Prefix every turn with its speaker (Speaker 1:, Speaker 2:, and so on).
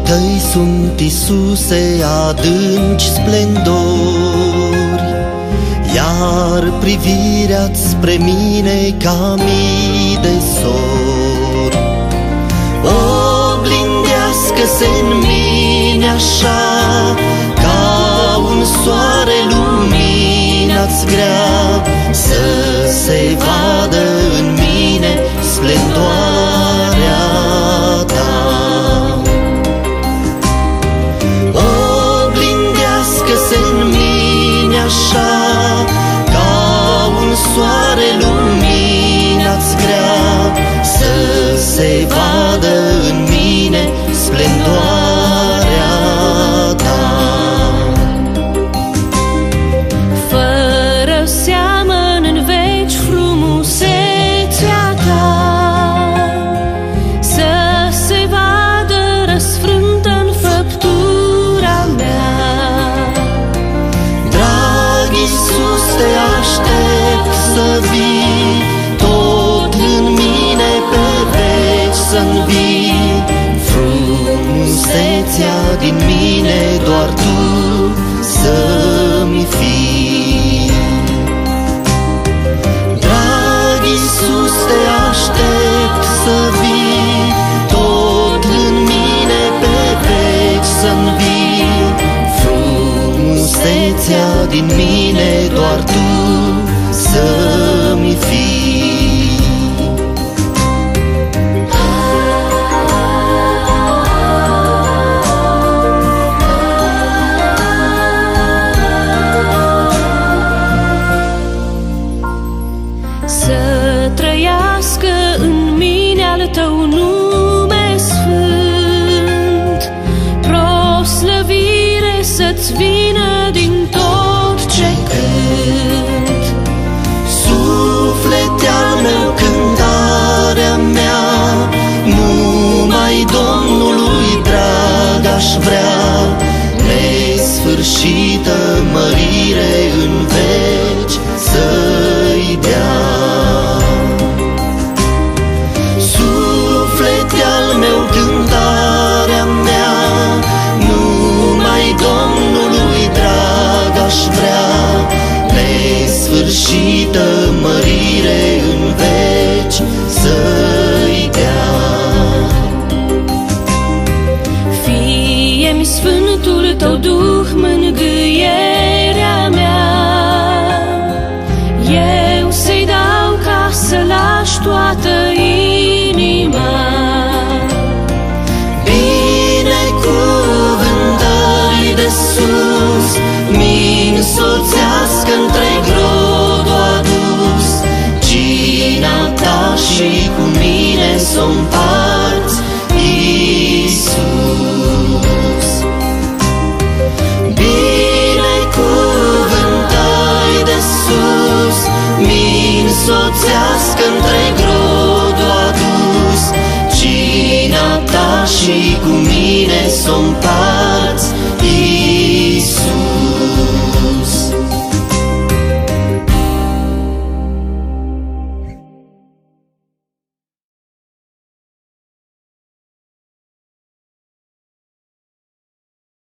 Speaker 1: Tăi sunt, Iisuse, adânci splendori, iar privirea-ți spre mine ca mii de sori. Oglindească-se în mine așa, ca un soare lumina-ți grea, să se vadă în mine splendoarea ta. Oglindească-se în mine așa, ca un soare lumina-ți grea, să se vadă în mine splendoarea ta.
Speaker 2: Fără seamăn în veci frumusețea ta, să se vadă răsfrântă în făptura mea.
Speaker 1: Drag Iisus, te aștept să vii, tot în mine pe veci să-nvii. Frumusețea din mine doar tu să-mi fii. Drag Iisus, te aștept să vii, tot în mine pe veci să-nvii. Frumusețea din mine doar tu să-mi fii.
Speaker 2: Să trăiască în mine al tău nume sfânt, proslăvire să-ți vină din tot ce cânt.
Speaker 1: Suflete al meu, cântarea mea, numai Domnului drag aș vrea, nesfârșită mărire în veci să-i dea. Suflete al meu, cântarea mea, numai Domnului drag aș vrea, nesfârșită mărire în veci să-i dea.
Speaker 2: Fie-mi Sfântul tău Duh mângâierea mea, eu să-i dau ca să lași toată inima.
Speaker 1: Binecuvântări de sus mi-nsoțească întreg rodul adus, cina ta și cu mine s-o împarți, Iisus. Binecuvântări de sus mi-nsoțească întreg rodul adus, cina ta și cu mine s-o împarți,